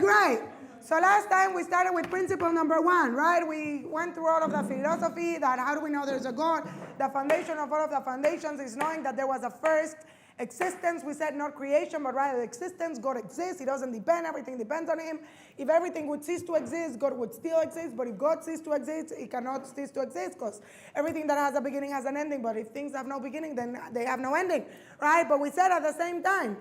Great. So last time we started with principle number 1, right? We went through all of the philosophy that how do we know there's a God? The foundation of all of the foundations is knowing that there was a first existence. We said not creation, but rather existence. God exists. He doesn't depend. Everything depends on him. If everything would cease to exist, God would still exist. But if God ceased to exist, he cannot cease to exist because everything that has a beginning has an ending. But if things have no beginning, then they have no ending, right? But we said at the same time,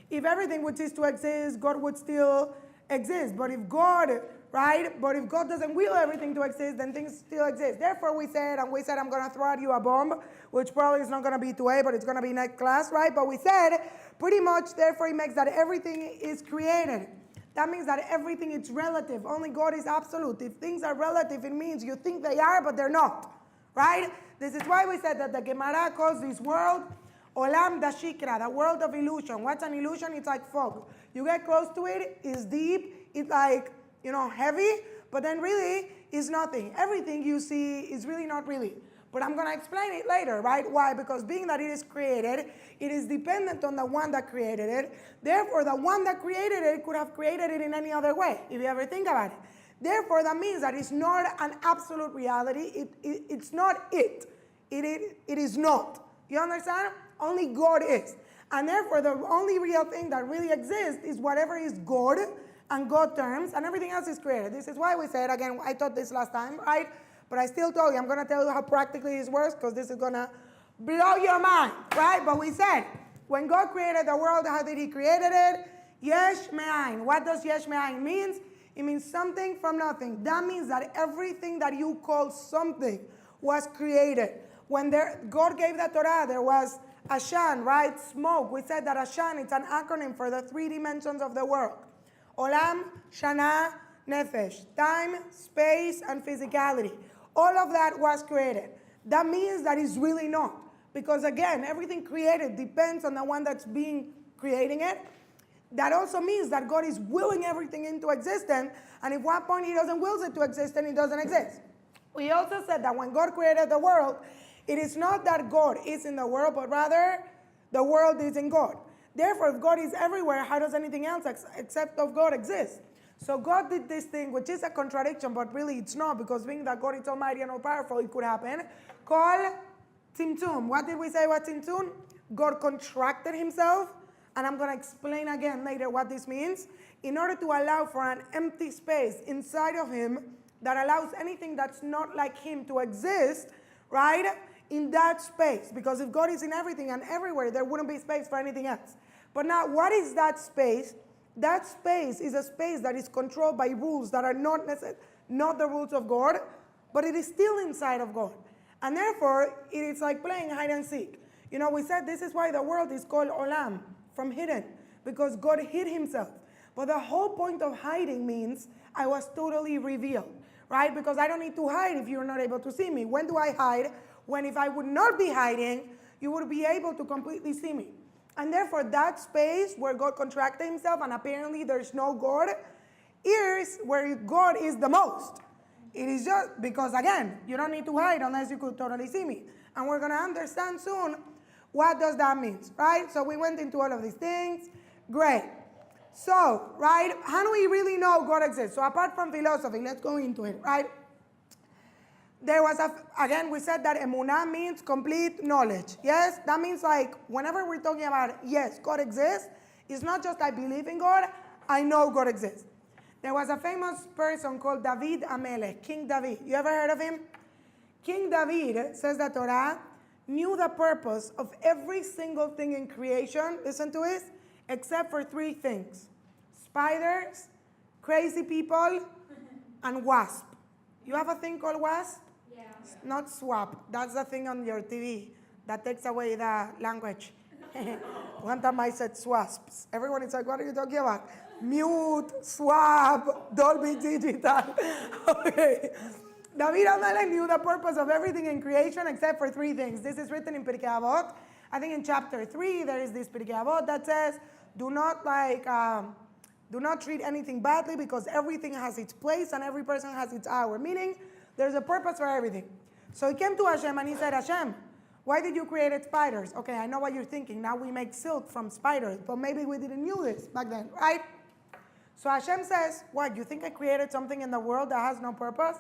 if everything would cease to exist, God would still exist. But if God, right? But if God doesn't will everything to exist, then things still exist. Therefore, we said I'm going to throw at you a bomb, which probably is not going to be today, but it's going to be next class, right? But we said pretty much, therefore, it makes that everything is created. That means that everything is relative. Only God is absolute. If things are relative, it means you think they are, but they're not, right? This is why we said that the Gemara calls this world Olam Dashikra, the world of illusion. What's an illusion? It's like fog. You get close to it, it's deep, it's like, heavy, but then really it's nothing. Everything you see is really not really. But I'm going to explain it later, right? Why? Because being that it is created, it is dependent on the one that created it. Therefore, the one that created it could have created it in any other way, if you ever think about it. Therefore, that means that it's not an absolute reality. It's not it. It is not. You understand? Only God is. And therefore, the only real thing that really exists is whatever is God and God terms, and everything else is created. This is why we said, again, I taught this last time, right? But I still told you, I'm going to tell you how practically this works because this is going to blow your mind, right? But we said, when God created the world, how did he create it? Yesh me'ayin. What does yesh me'ayin mean? It means something from nothing. That means that everything that you call something was created. When God gave the Torah, there was Ashan, right? Smoke. We said that Ashan, it's an acronym for the 3 dimensions of the world. Olam, Shana, Nefesh. Time, space, and physicality. All of that was created. That means that it's really not. Because again, everything created depends on the one that's creating it. That also means that God is willing everything into existence, and if one point he doesn't will it to exist, then it doesn't exist. We also said that when God created the world, it is not that God is in the world, but rather the world is in God. Therefore, if God is everywhere, how does anything else except of God exist? So God did this thing, which is a contradiction, but really it's not, because being that God is almighty and all-powerful, it could happen, called Tzimtzum. What did we say about Tzimtzum? God contracted himself, and I'm going to explain again later what this means, in order to allow for an empty space inside of him that allows anything that's not like him to exist, right, in that space. Because if God is in everything and everywhere, there wouldn't be space for anything else. But now, what is that space? That space is a space that is controlled by rules that are not the rules of God, but it is still inside of God. And therefore, it is like playing hide and seek. We said this is why the world is called Olam, from hidden, because God hid himself. But the whole point of hiding means I was totally revealed, right? Because I don't need to hide if you're not able to see me. When do I hide? When if I would not be hiding, you would be able to completely see me. And therefore, that space where God contracted himself, and apparently there's no God, is where God is the most. It is just because, again, you don't need to hide unless you could totally see me. And we're going to understand soon what does that mean, right? So we went into all of these things. Great. So, right, how do we really know God exists? So apart from philosophy, let's go into it, right? There was again, we said that emunah means complete knowledge. Yes, that means like whenever we're talking about, yes, God exists, it's not just I believe in God, I know God exists. There was a famous person called David Amelech, King David. You ever heard of him? King David, says the Torah, knew the purpose of every single thing in creation, listen to this, except for 3 things. Spiders, crazy people, and wasp. You have a thing called wasp? Yeah. Not swap. That's the thing on your TV that takes away the language. One time I said swasps. Everyone is like, what are you talking about? Mute, swap, Dolby Digital. Okay. David Amelech knew the purpose of everything in creation except for 3 things. This is written in Pirkei Avot. I think in chapter 3 there is this Pirkei Avot that says, do not treat anything badly because everything has its place and every person has its hour. Meaning, there's a purpose for everything. So he came to Hashem and he said, Hashem, why did you create spiders? Okay, I know what you're thinking. Now we make silk from spiders, but maybe we didn't know this back then, right? So Hashem says, what, you think I created something in the world that has no purpose?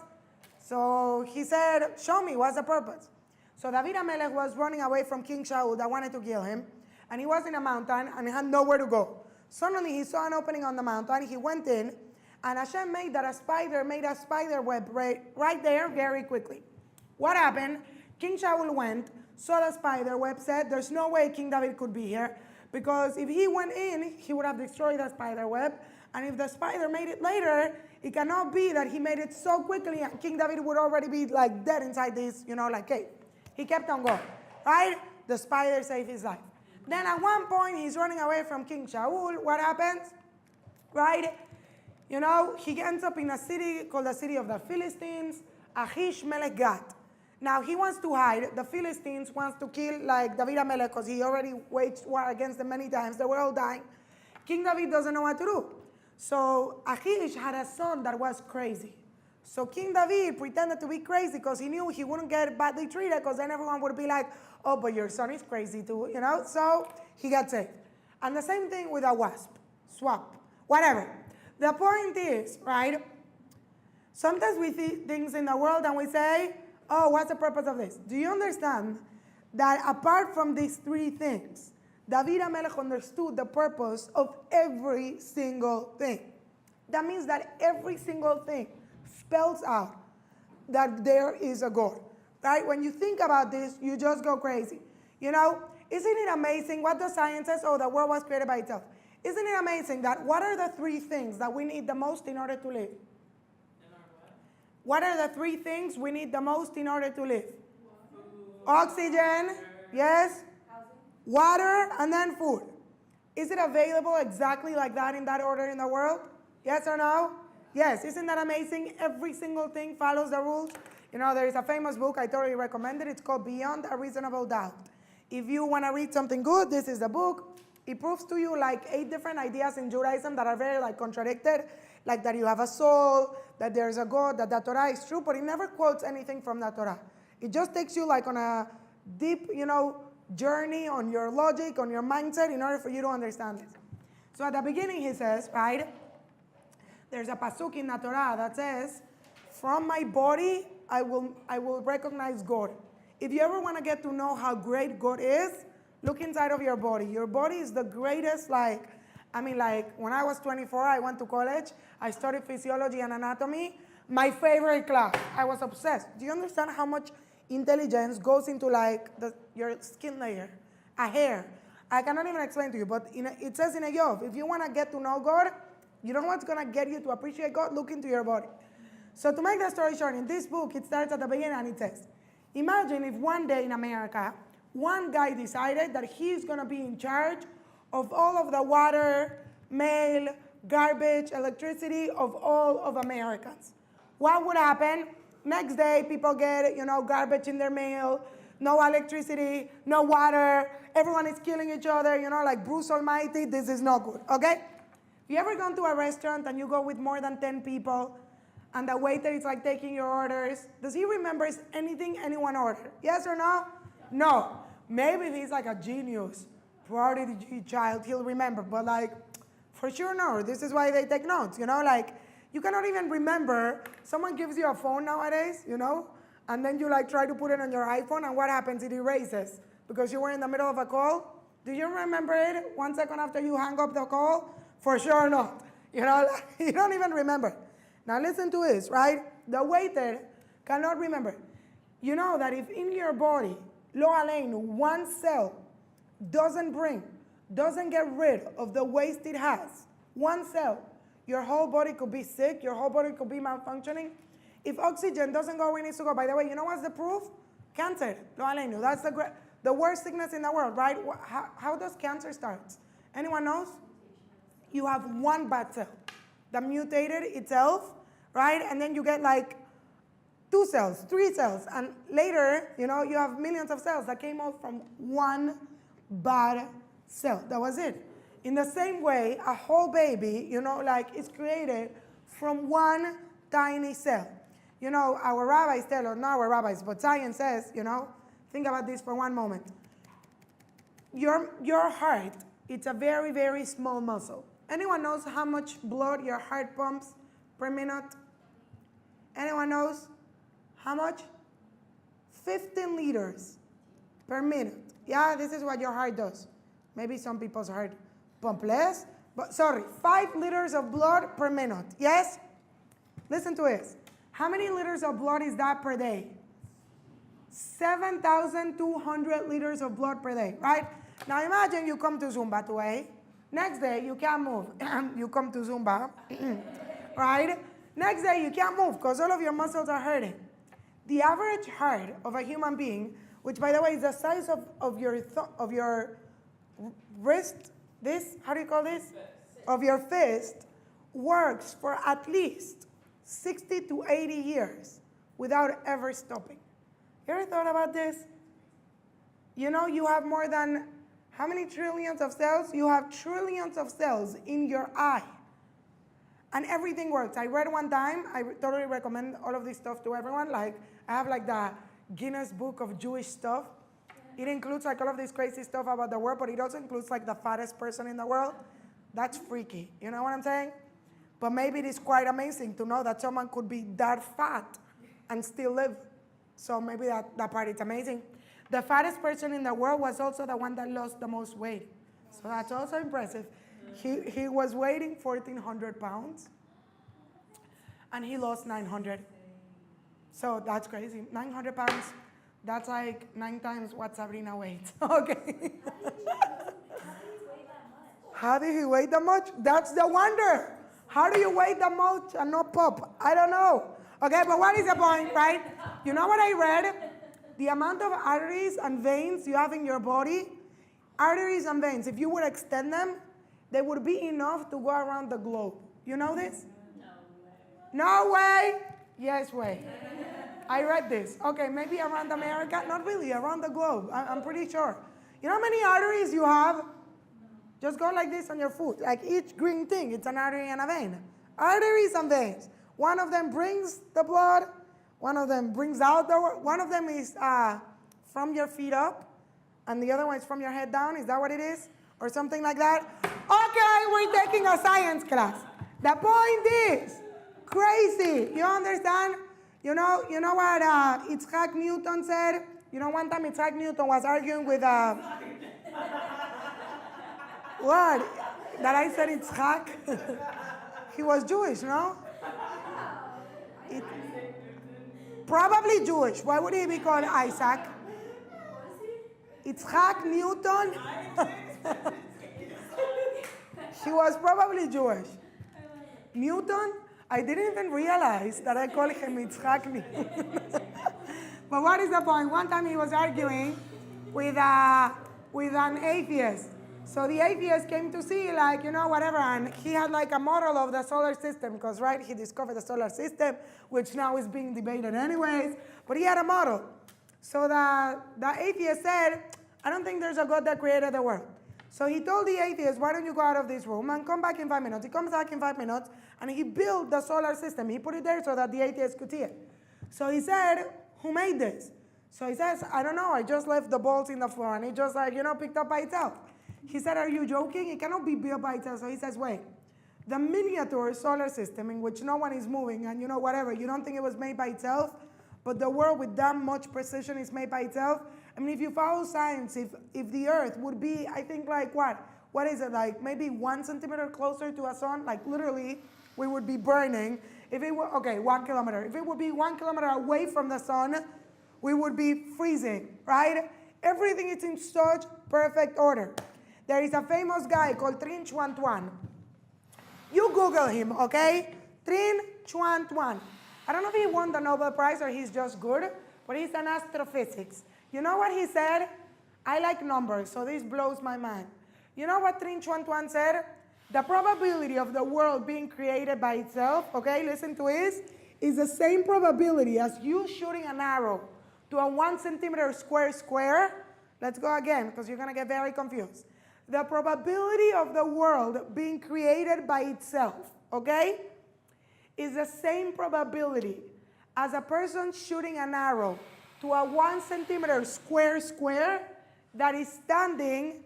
So he said, show me, what's the purpose? So David HaMelech was running away from King Shaul that wanted to kill him, and he was in a mountain, and he had nowhere to go. Suddenly he saw an opening on the mountain, he went in, and Hashem made a spider web right there very quickly. What happened? King Shaul went, saw the spider web, said, there's no way King David could be here, because if he went in, he would have destroyed the spider web, and if the spider made it later, it cannot be that he made it so quickly and King David would already be like dead inside this, like cave. He kept on going, right? The spider saved his life. Then at one point, he's running away from King Shaul. What happens? Right? He ends up in a city called the city of the Philistines, Achish Melech Gat. Now, he wants to hide. The Philistines wants to kill like David HaMelech because he already waged war against them many times. They were all dying. King David doesn't know what to do. So Achish had a son that was crazy. So King David pretended to be crazy because he knew he wouldn't get badly treated because then everyone would be like, oh, but your son is crazy too, So he got saved. And the same thing with a swap, whatever. The point is, right, sometimes we see things in the world and we say, oh, what's the purpose of this? Do you understand that apart from these three things, David HaMelech understood the purpose of every single thing. That means that every single thing spells out that there is a God. Right? When you think about this, you just go crazy. Isn't it amazing? What does science says? Oh, the world was created by itself. Isn't it amazing that what are the three things that we need the most in order to live? What are the three things we need the most in order to live? Oxygen, yes. Water, and then food. Is it available exactly like that in that order in the world? Yes or no? Yes. Isn't that amazing? Every single thing follows the rules. There is a famous book, I totally recommend it. It's called Beyond a Reasonable Doubt. If you want to read something good, this is the book. It proves to you like 8 different ideas in Judaism that are very contradicted. Like that you have a soul, that there's a God, that the Torah is true, but it never quotes anything from the Torah. It just takes you on a deep, journey on your logic, on your mindset in order for you to understand this. So at the beginning he says, right, there's a pasuk in the Torah that says, from my body I will recognize God. If you ever want to get to know how great God is, look inside of your body. Your body is the greatest, when I was 24, I went to college, I studied physiology and anatomy. My favorite class. I was obsessed. Do you understand how much intelligence goes into your skin layer, a hair? I cannot even explain to you, but it says in a Yov, if you want to get to know God, you know what's going to get you to appreciate God? Look into your body. So to make the story short, in this book, it starts at the beginning and it says, imagine if one day in America, one guy decided that he's going to be in charge of all of the water, mail, garbage, electricity of all of Americans. What would happen? Next day, people get, garbage in their mail, no electricity, no water, everyone is killing each other, like Bruce Almighty, this is not good, okay? You ever gone to a restaurant and you go with more than 10 people and the waiter is taking your orders? Does he remember anything anyone ordered? Yes or no? No. Maybe if he's a genius, prodigy child, he'll remember, but for sure no. This is why they take notes, you cannot even remember. Someone gives you a phone nowadays, and then you try to put it on your iPhone, and what happens? It erases because you were in the middle of a call. Do you remember it 1 second after you hang up the call? For sure not. You don't even remember. Now listen to this, right? The waiter cannot remember. You know that if in your body, lo aleinu, one cell doesn't get rid of the waste it has, one cell, your whole body could be sick, your whole body could be malfunctioning. If oxygen doesn't go where it needs to go, by the way, you know what's the proof? Cancer, lo aleinu. That's the worst sickness in the world, right? How does cancer start? Anyone knows? You have one bad cell that mutated itself, right? And then you get 2 cells, 3 cells. And later, you have millions of cells that came out from one bad cell. That was it. In the same way, a whole baby, is created from one tiny cell. Our rabbis tell, or not our rabbis, but science says, think about this for one moment. Your heart, it's a very, very small muscle. Anyone knows how much blood your heart pumps per minute? Anyone knows how much? 15 liters per minute. Yeah, this is what your heart does. Maybe some people's heart pump less, but sorry, 5 liters of blood per minute. Yes? Listen to this. How many liters of blood is that per day? 7,200 liters of blood per day, right? Now imagine you come to Zumba today. Next day, you can't move. You come to Zumba, right? Next day, you can't move because all of your muscles are hurting. The average heart of a human being, which by the way is the size of your wrist, this, how do you call this? Of your fist, works for at least 60 to 80 years without ever stopping. You ever thought about this? You know, you have more than how many trillions of cells? You have trillions of cells in your eye. And everything works. I read one time, I totally recommend all of this stuff to everyone. Like, I have like the Guinness Book of Jewish stuff. It includes like all of this crazy stuff about the world, but it also includes like the fattest person in the world. That's freaky. You know what I'm saying? But maybe it is quite amazing to know that someone could be that fat and still live. So maybe that part is amazing. The fattest person in the world was also the one that lost the most weight. So that's also impressive. He was weighing 1,400 pounds, and he lost 900. So that's crazy. 900 pounds, that's like 9 times what Sabrina weighs. Okay. How did he weigh that much? That's the wonder. How do you weigh that much and not pop? I don't know. Okay, but what is the point, right? You know what I read? The amount of arteries and veins you have in your body, arteries and veins, if you would extend them, they would be enough to go around the globe. You know this? No way. No way? Yes way. I read this. Okay, maybe around America. Not really, around the globe. I'm pretty sure. You know how many arteries you have? Just go like this on your foot. Like each green thing, it's an artery and a vein. Arteries and veins. One of them brings the blood. One of them brings out the, one of them is from your feet up, and the other one is from your head down. Is that what it is? Or something like that? Okay, we're taking a science class. The point is, crazy. You understand? You know what Isaac Newton said? You know, one time Isaac Newton was arguing with what? That I said Isaac? He was Jewish, no? Probably Jewish. Why would he be called Isaac? Isaac Newton? He was probably Jewish. Newton? I didn't even realize that I called him Isaac Newton. But what is the point? One time he was arguing with an atheist. So the atheist came to see, like, you know, whatever, and he had like a model of the solar system, because, right, he discovered the solar system, which now is being debated anyways, but he had a model. So the atheist said, I don't think there's a God that created the world. So he told the atheist, why don't you go out of this room and come back in 5 minutes? He comes back in 5 minutes, and he built the solar system. He put it there so that the atheist could see it. So he said, who made this? So he says, I don't know, I just left the balls in the floor, and it just, like, you know, picked up by itself. He said, are you joking? It cannot be built by itself. So he says, wait, the miniature solar system in which no one is moving and, you know, whatever, you don't think it was made by itself, but the world with that much precision is made by itself? I mean, if you follow science, if the Earth would be, I think, like what? What is it, like maybe 1 centimeter closer to a sun? Like literally, we would be burning. If it were, okay, 1 kilometer. If it would be 1 kilometer away from the sun, we would be freezing, right? Everything is in such perfect order. There is a famous guy called Trinh Xuan Tuan. You Google him, okay? Trinh Xuan Tuan. I don't know if he won the Nobel Prize or he's just good, but he's an astrophysics. You know what he said? I like numbers, so this blows my mind. You know what Trinh Xuan Tuan said? The probability of the world being created by itself, okay, listen to this, is the same probability as you shooting an arrow to a 1 centimeter square. Let's go again, because you're going to get very confused. The probability of the world being created by itself, okay, is the same probability as a person shooting an arrow to a 1 centimeter square that is standing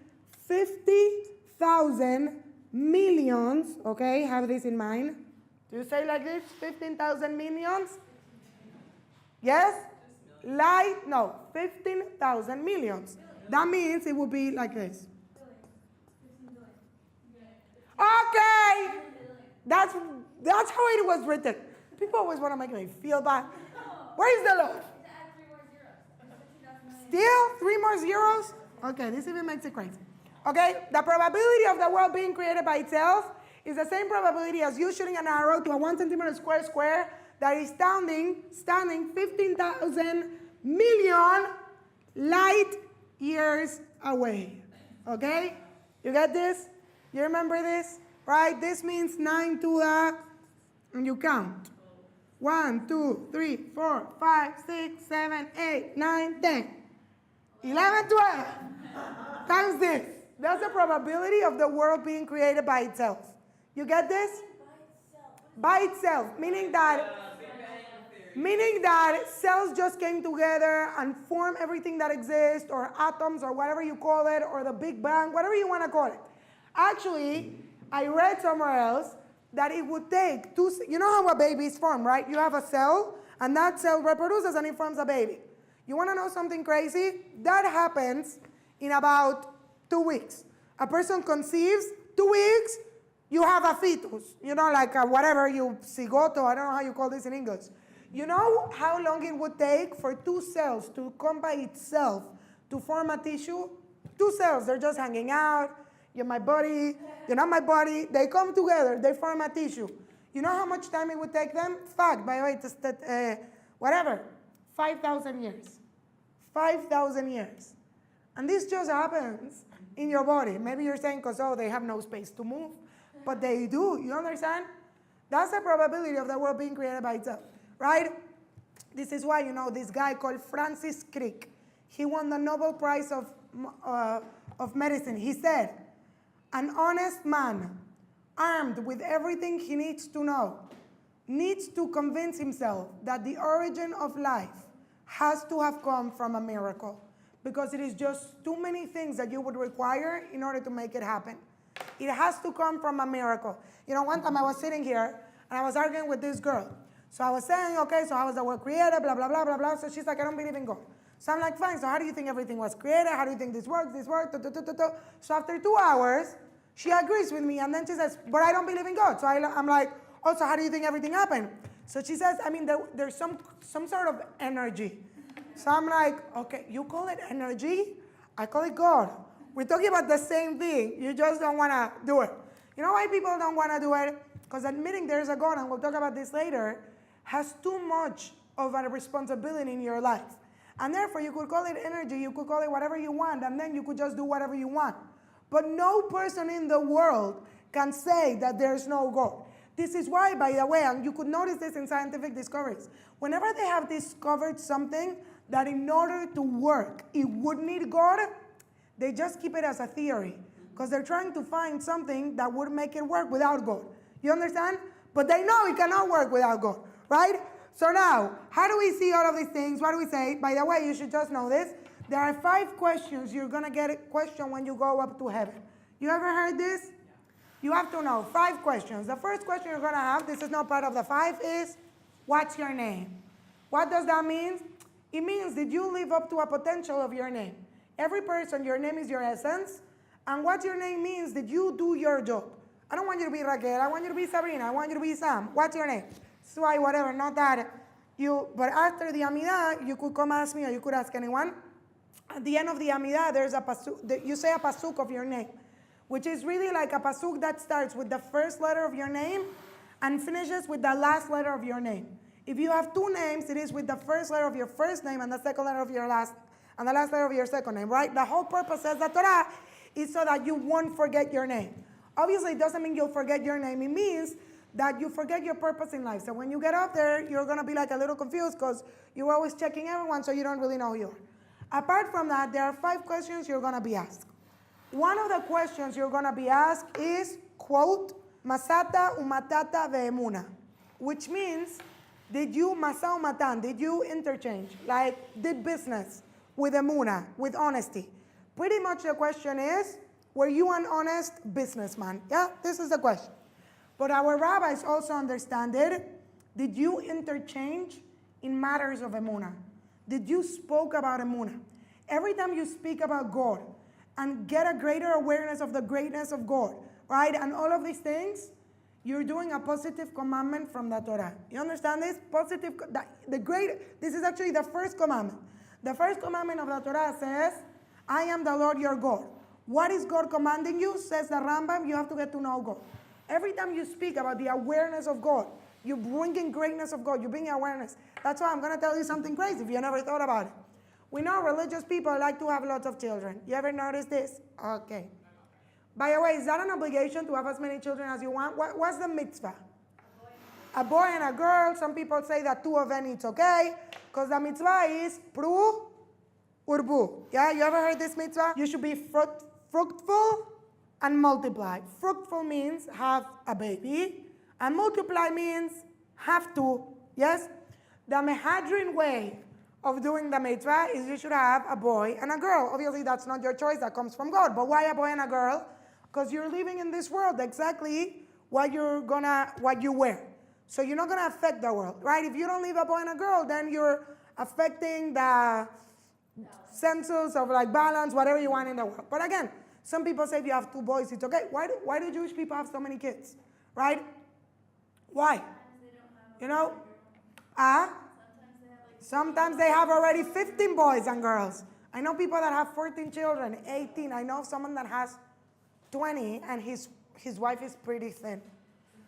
50,000 millions, okay, have this in mind. Do you say like this, 15,000 millions? Yes? Light, no, 15,000 millions. That means it would be like this. Okay, that's how it was written. People always want to make me feel bad. Where is the love? Still 3 more zeros? Okay, this even makes it crazy. Okay, the probability of the world being created by itself is the same probability as you shooting an arrow to a 1 centimeter square that is standing 15,000 million light years away. Okay? You get this? You remember this? Right? This means 9 to the, and you count. 1, 2, 3, 4, 5, 6, 7, 8, 9, 10. 11, 12. Times this. That's the probability of the world being created by itself. You get this? By itself. Meaning that cells just came together and formed everything that exists, or atoms, or whatever you call it, or the Big Bang, whatever you want to call it. Actually, I read somewhere else that it would take you know how a baby is formed, right? You have a cell, and that cell reproduces and it forms a baby. You want to know something crazy? That happens in about 2 weeks. A person conceives, 2 weeks, you have a fetus. You know, like whatever, cigoto, I don't know how you call this in English. You know how long it would take for 2 cells to come by itself to form a tissue? 2 cells, they're just hanging out. You're my body, you're not my body. They come together, they form a tissue. You know how much time it would take them? Fact, by the way, just whatever, 5,000 years. 5,000 years. And this just happens in your body. Maybe you're saying, because, they have no space to move. But they do, you understand? That's the probability of the world being created by itself, right? This is why, this guy called Francis Crick, he won the Nobel Prize of Medicine. He said, an honest man, armed with everything he needs to know, needs to convince himself that the origin of life has to have come from a miracle, because it is just too many things that you would require in order to make it happen. It has to come from a miracle. One time I was sitting here, and I was arguing with this girl. So I was saying, okay, so how was the world created, blah, blah, blah, blah, blah. So she's like, I don't believe in God. So I'm like, fine, so how do you think everything was created? How do you think this works? So after 2 hours, she agrees with me, and then she says, but I don't believe in God. So I'm like, oh, so how do you think everything happened? So she says, there's some sort of energy. So I'm like, okay, you call it energy? I call it God. We're talking about the same thing. You just don't want to do it. You know why people don't want to do it? Because admitting there's a God, and we'll talk about this later, has too much of a responsibility in your life. And therefore, you could call it energy, you could call it whatever you want, and then you could just do whatever you want. But no person in the world can say that there's no God. This is why, by the way, and you could notice this in scientific discoveries, whenever they have discovered something that in order to work, it would need God, they just keep it as a theory, because they're trying to find something that would make it work without God. You understand? But they know it cannot work without God, right? So now, how do we see all of these things? What do we say? By the way, you should just know this. There are 5 questions you're going to get a question when you go up to heaven. You ever heard this? You have to know 5 questions. The first question you're going to have, this is not part of the 5, is, what's your name? What does that mean? It means, did you live up to a potential of your name? Every person, your name is your essence. And what your name means, did you do your job? I don't want you to be Raquel. I want you to be Sabrina. I want you to be Sam. What's your name? So whatever, not that. But after the Amidah, you could come ask me, or you could ask anyone. At the end of the Amidah, there's a pasuk. You say a pasuk of your name, which is really like a pasuk that starts with the first letter of your name and finishes with the last letter of your name. If you have 2 names, it is with the first letter of your first name and the second letter of your last, and the last letter of your second name, right? The whole purpose, says the Torah, is so that you won't forget your name. Obviously, it doesn't mean you'll forget your name. It means that you forget your purpose in life. So when you get up there, you're going to be like a little confused because you're always checking everyone, so you don't really know who you are. Apart from that, there are 5 questions you're going to be asked. One of the questions you're going to be asked is, quote, Masata umatata ve'emuna, which means, did you masa umatan, did you interchange, like did business with emuna, with honesty? Pretty much the question is, Were you an honest businessman? Yeah, this is the question. But our rabbis also understand it. Did you interchange in matters of emunah? Did you spoke about emunah? Every time you speak about God and get a greater awareness of the greatness of God, right? And all of these things, you're doing a positive commandment from the Torah. You understand this? This is actually the first commandment. The first commandment of the Torah says, I am the Lord your God. What is God commanding you? Says the Rambam, you have to get to know God. Every time you speak about the awareness of God, you're bringing greatness of God, you're bringing awareness. That's why I'm going to tell you something crazy if you never thought about it. We know religious people like to have lots of children. You ever notice this? Okay. By the way, is that an obligation to have as many children as you want? What's the mitzvah? A boy and a girl. Some people say that 2 of them it's okay, because the mitzvah is pru urbu. Yeah, you ever heard this mitzvah? You should be fruitful and multiply. Fruitful means have a baby, and multiply means have to. Yes? The Mehadrin way of doing the mitzvah is you should have a boy and a girl. Obviously, that's not your choice. That comes from God. But why a boy and a girl? Because you're living in this world exactly what you wear. So you're not gonna affect the world, right? If you don't leave a boy and a girl, then you're affecting the census of like balance, whatever you want in the world. But again, some people say if you have 2 boys, it's okay. Why do Jewish people have so many kids, right? Why? You know? Sometimes they have already 15 boys and girls. I know people that have 14 children, 18. I know someone that has 20 and his wife is pretty thin.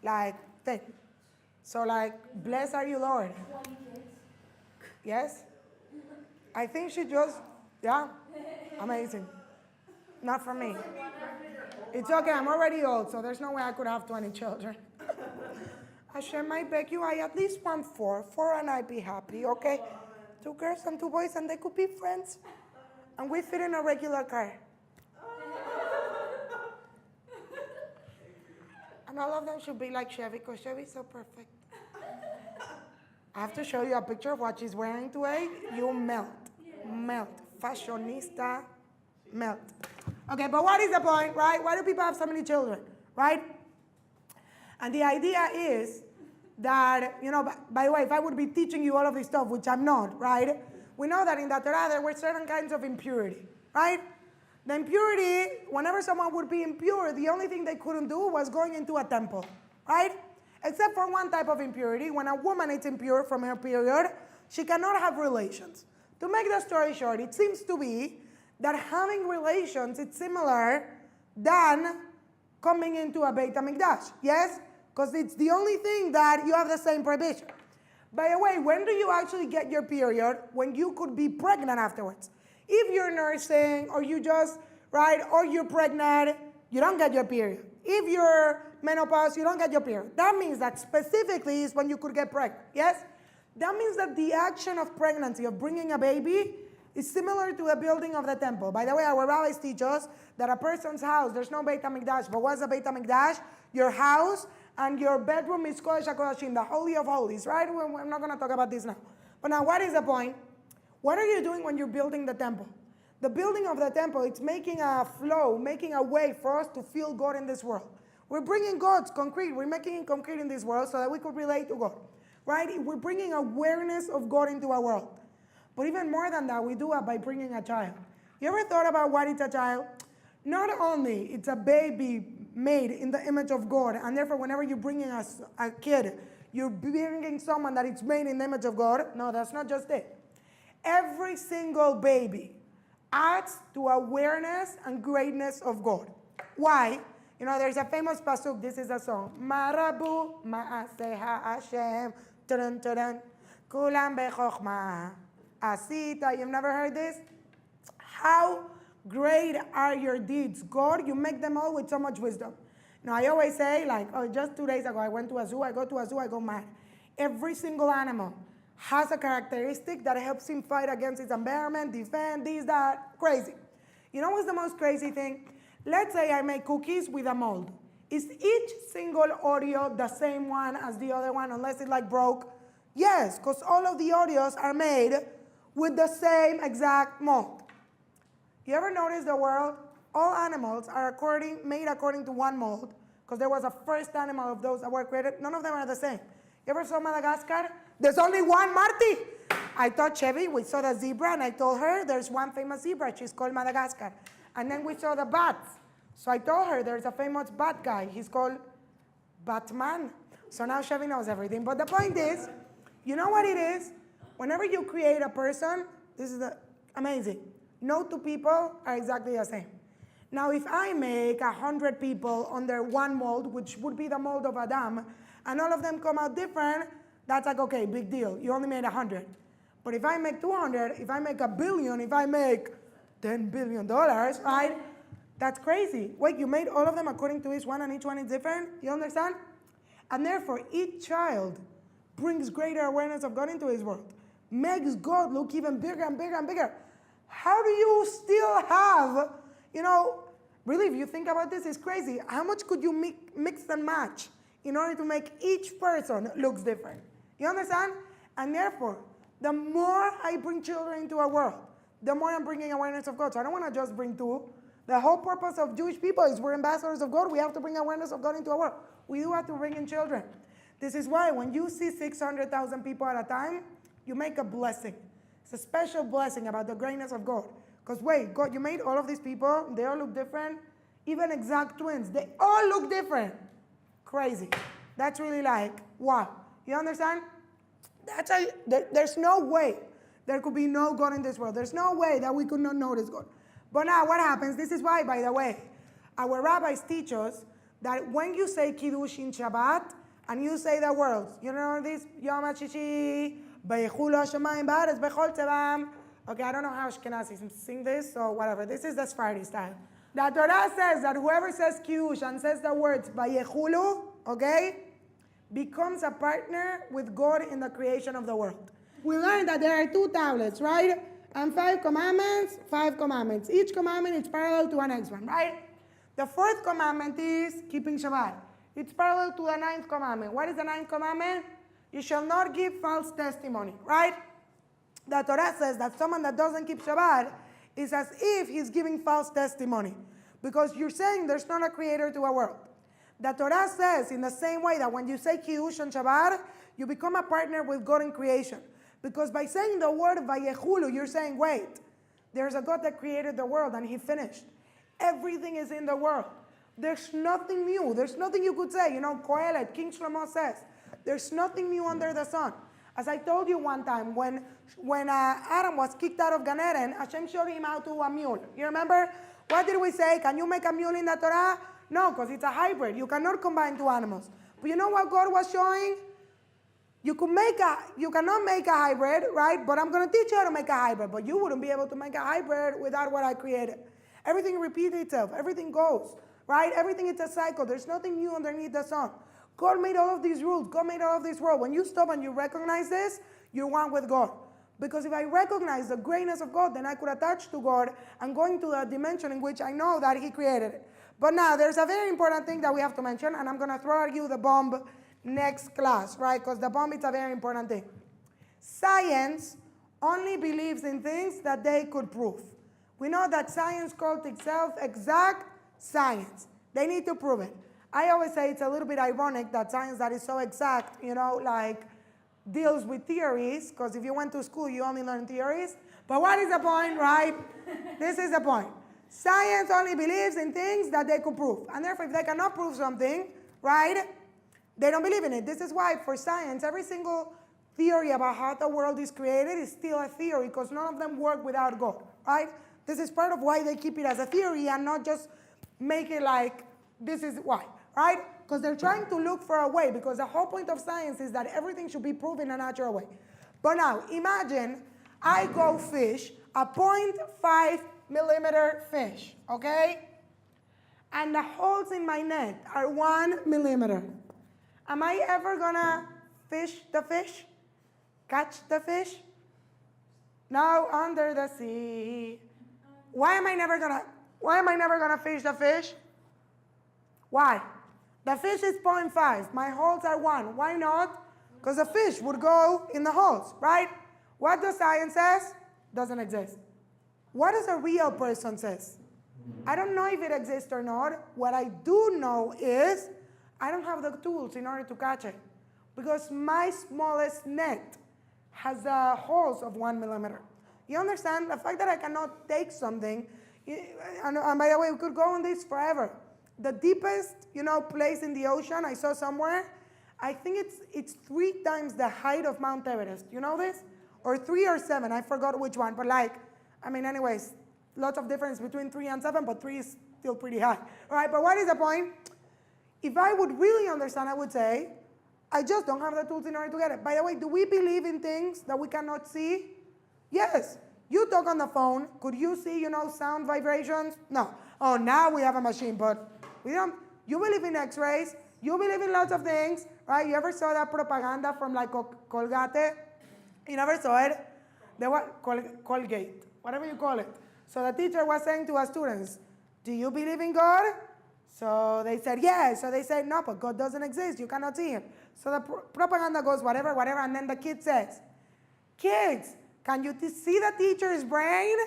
Like, thin. So like, blessed are you, Lord. 20 kids. Yes? I think she just, yeah, amazing. Not for me. It's okay, I'm already old, so there's no way I could have 20 children. Hashem, I beg you, I at least want 4. 4 and I'd be happy, okay? 2 girls and 2 boys and they could be friends. And we fit in a regular car. And all of them should be like Chevy, because Chevy's so perfect. I have to show you a picture of what she's wearing today. You melt. Melt. Fashionista. Melt. Okay, but what is the point, right? Why do people have so many children, right? And the idea is that, you know, by the way, if I would be teaching you all of this stuff, which I'm not, right? We know that in the Torah there were certain kinds of impurity, right? The impurity, whenever someone would be impure, the only thing they couldn't do was going into a temple, right? Except for one type of impurity. When a woman is impure from her period, she cannot have relations. To make the story short, it seems to be that having relations is similar than coming into a Beit HaMikdash, yes? Because it's the only thing that you have the same prohibition. By the way, when do you actually get your period? When you could be pregnant afterwards. If you're nursing, or you just, right, or you're pregnant, you don't get your period. If you're menopause, you don't get your period. That means that specifically is when you could get pregnant, yes? That means that the action of pregnancy, of bringing a baby, is similar to the building of the temple. By the way, our rabbis teach us that a person's house, there's no Beit HaMikdash, but what's the Beit HaMikdash? Your house and your bedroom is Kodesh HaKodashim, the Holy of Holies, right? We're not going to talk about this now. But now, what is the point? What are you doing when you're building the temple? The building of the temple, it's making a flow, making a way for us to feel God in this world. We're bringing God's concrete. We're making it concrete in this world so that we could relate to God, right? We're bringing awareness of God into our world. But even more than that, we do it by bringing a child. You ever thought about what is a child? Not only it's a baby made in the image of God, and therefore whenever you're bringing a kid, you're bringing someone that is made in the image of God. No, that's not just it. Every single baby adds to awareness and greatness of God. Why? You know, there's a famous pasuk. This is a song. Marabu ma'aseha Hashem, tudun tudun, kulam bechokhma asita. You've never heard this? How great are your deeds, God? You make them all with so much wisdom. Now, I always say, like, oh, just 2 days ago, I went to a zoo. I go to a zoo, I go mad. Every single animal has a characteristic that helps him fight against its environment, defend, this, that, crazy. You know what's the most crazy thing? Let's say I make cookies with a mold. Is each single Oreo the same one as the other one, unless it like broke? Yes, because all of the Oreos are made with the same exact mold. You ever notice the world? all animals are made according to one mold, because there was a first animal of those that were created. None of them are the same. You ever saw Madagascar? There's only one Marty. I told Chevy, we saw the zebra, and I told her there's one famous zebra. She's called Madagascar. And then we saw the bats. So I told her there's a famous bat guy. He's called Batman. So now Chevy knows everything. But the point is, you know what it is? Whenever you create a person, this is amazing. No two people are exactly the same. Now, if I make 100 people under one mold, which would be the mold of Adam, and all of them come out different, that's like, okay, big deal. You only made 100. But if I make 200, if I make 1 billion, if I make $10 billion, right? That's crazy. Wait, you made all of them according to each one, and each one is different? You understand? And therefore, each child brings greater awareness of God into his world, makes God look even bigger and bigger and bigger. How do you still have, really, if you think about this, it's crazy. How much could you mix and match in order to make each person looks different? You understand? And therefore, the more I bring children into our world, the more I'm bringing awareness of God. So I don't want to just bring two. The whole purpose of Jewish people is we're ambassadors of God. We have to bring awareness of God into our world. We do have to bring in children. This is why when you see 600,000 people at a time, you make a blessing. It's a special blessing about the greatness of God. Because wait, God, you made all of these people, they all look different. Even exact twins, they all look different. Crazy. That's really like, wow. You understand? There's no way there could be no God in this world. There's no way that we could not notice God. But now what happens, this is why, by the way, our rabbis teach us that when you say Kiddush in Shabbat, and you say the words, you know this, Yom HaShishi, Beichul HaShamayim Ba'aretz Bechol Tzevam. Okay, I don't know how Ashkenazis sing this, so whatever. This is the Sephardi style. The Torah says that whoever says Kiddush and says the words Vayechulu, okay, becomes a partner with God in the creation of the world. We learned that there are 2 tablets, right? And 5 commandments, 5 commandments. Each commandment is parallel to the next one, right? The 4th commandment is keeping Shabbat. It's parallel to the 9th commandment. What is the 9th commandment? You shall not give false testimony, right? The Torah says that someone that doesn't keep Shabbat is as if he's giving false testimony, because you're saying there's not a creator to a world. The Torah says in the same way that when you say Kiddush on Shabbat, you become a partner with God in creation. Because by saying the word Vayechulu, you're saying, wait, there's a God that created the world and he finished. Everything is in the world. There's nothing new. There's nothing you could say. Kohelet, King Shlomo says, there's nothing new under the sun. As I told you one time, when Adam was kicked out of Gan Eden, Hashem showed him how to do a mule. You remember? What did we say? Can you make a mule in the Torah? No, because it's a hybrid. You cannot combine 2 animals. But you know what God was showing? You cannot make a hybrid, right? But I'm going to teach you how to make a hybrid. But you wouldn't be able to make a hybrid without what I created. Everything repeats itself. Everything goes, right? Everything is a cycle. There's nothing new underneath the sun. God made all of these rules. God made all of this world. When you stop and you recognize this, you're one with God. Because if I recognize the greatness of God, then I could attach to God and go into the dimension in which I know that he created it. But now, there's a very important thing that we have to mention, and I'm going to throw at you the bomb next class, right? Because the bomb is a very important thing. Science only believes in things that they could prove. We know that science calls itself exact science. They need to prove it. I always say it's a little bit ironic that science that is so exact, deals with theories, because if you went to school, you only learn theories. But what is the point, right? This is the point. Science only believes in things that they could prove. And therefore, if they cannot prove something, right, they don't believe in it. This is why, for science, every single theory about how the world is created is still a theory, because none of them work without God, right? This is part of why they keep it as a theory and not just make it like, this is why, right? Because they're trying to look for a way, because the whole point of science is that everything should be proven in a natural way. But now, imagine I go fish a 0.5 millimeter fish, okay? And the holes in my net are 1 millimeter. Am I ever gonna fish the fish? Catch the fish? No, under the sea. Why am I never gonna fish the fish? Why? The fish is 0.5. My holes are 1. Why not? Because the fish would go in the holes, right? What does science says? Doesn't exist. What does a real person says? I don't know if it exists or not. What I do know is I don't have the tools in order to catch it. Because my smallest net has holes of 1 millimeter. You understand? The fact that I cannot take something, and by the way, we could go on this forever. The deepest, place in the ocean I saw somewhere, I think it's 3 times the height of Mount Everest. You know this? Or 3 or 7, I forgot which one. But anyways, lots of difference between 3 and 7, but 3 is still pretty high. All right, but what is the point? If I would really understand, I would say, I just don't have the tools in order to get it. By the way, do we believe in things that we cannot see? Yes. You talk on the phone. Could you see, sound vibrations? No. Oh, now we have a machine, but we don't. You believe in X-rays. You believe in lots of things, right? You ever saw that propaganda from Colgate? You never saw it? Colgate, whatever you call it. So the teacher was saying to her students, do you believe in God? So they said, yes. So they said, no, but God doesn't exist. You cannot see him. So the propaganda goes, whatever, and then the kid says, kids, can you see the teacher's brain?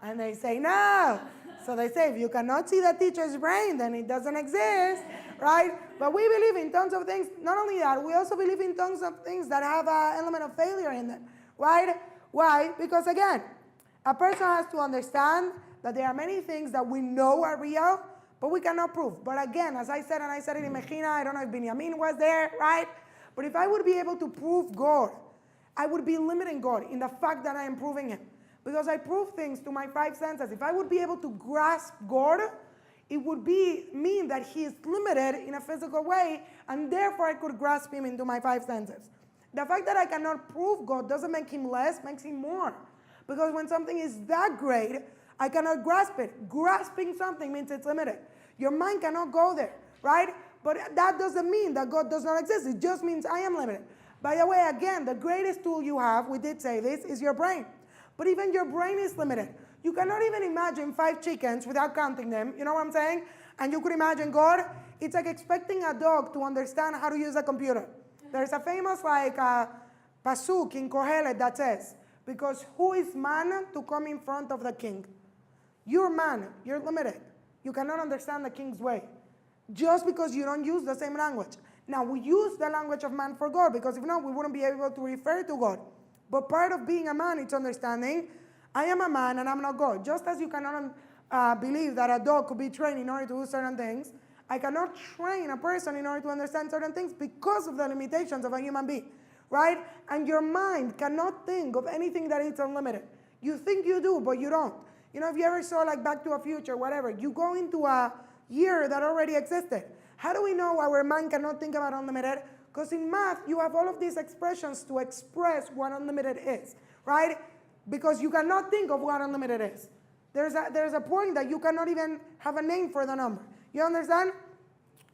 And they say, no. So they say, if you cannot see the teacher's brain, then it doesn't exist, right? But we believe in tons of things. Not only that, we also believe in tons of things that have an element of failure in them, right? Why? Because again, a person has to understand that there are many things that we know are real, but we cannot prove. But again, as I said, and I said it in Mejina, I don't know if Benjamin was there, right? But if I would be able to prove God, I would be limiting God in the fact that I am proving him. Because I prove things to my 5 senses. If I would be able to grasp God, it would mean that he is limited in a physical way, and therefore I could grasp him into my 5 senses. The fact that I cannot prove God doesn't make him less, makes him more. Because when something is that great, I cannot grasp it. Grasping something means it's limited. Your mind cannot go there, right? But that doesn't mean that God does not exist. It just means I am limited. By the way, again, the greatest tool you have, we did say this, is your brain. But even your brain is limited. You cannot even imagine 5 chickens without counting them. You know what I'm saying? And you could imagine God. It's like expecting a dog to understand how to use a computer. There's a famous pasuk in Kohelet that says, because who is man to come in front of the king? You're man. You're limited. You cannot understand the king's way. Just because you don't use the same language. Now, we use the language of man for God, because if not, we wouldn't be able to refer to God. But part of being a man is understanding, I am a man and I'm not God. Just as you cannot believe that a dog could be trained in order to do certain things, I cannot train a person in order to understand certain things because of the limitations of a human being, right? And your mind cannot think of anything that is unlimited. You think you do, but you don't. If you ever saw Back to a Future, whatever, you go into a year that already existed. How do we know our mind cannot think about unlimited? Because in math, you have all of these expressions to express what unlimited is, right? Because you cannot think of what unlimited is. There's a point that you cannot even have a name for the number. You understand?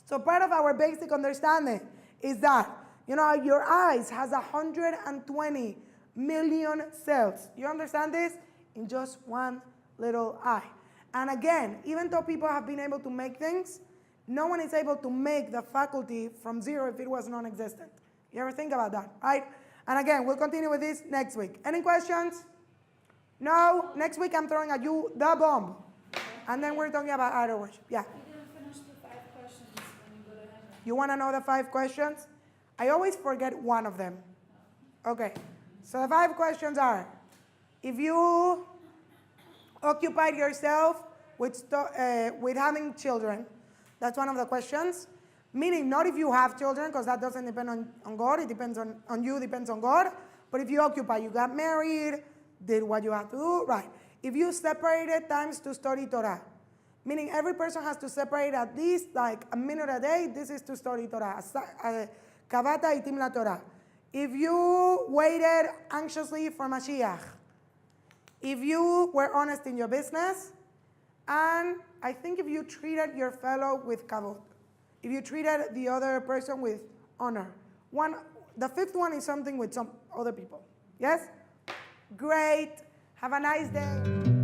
So part of our basic understanding is that, your eyes has 120 million cells. You understand this? In just one little eye. And again, even though people have been able to make things, no one is able to make the faculty from zero if it was non-existent. You ever think about that, right? And again, we'll continue with this next week. Any questions? No? Next week I'm throwing at you the bomb. And then we're talking about idol worship. Yeah? You didn't finish the 5 questions when you go to heaven. You want to know the 5 questions? I always forget one of them. Okay. So the 5 questions are, if you occupied yourself with having children, that's one of the questions. Meaning not if you have children, because that doesn't depend on God. It depends on you, depends on God. But if you occupy, you got married, did what you have to do, right. If you separated times to study Torah, meaning every person has to separate at least a minute a day, this is to study Torah. Kavata itim la Torah. If you waited anxiously for Mashiach, if you were honest in your business, and I think if you treated your fellow with kavod, if you treated the other person with honor. The 5th one is something with some other people. Yes? Great. Have a nice day.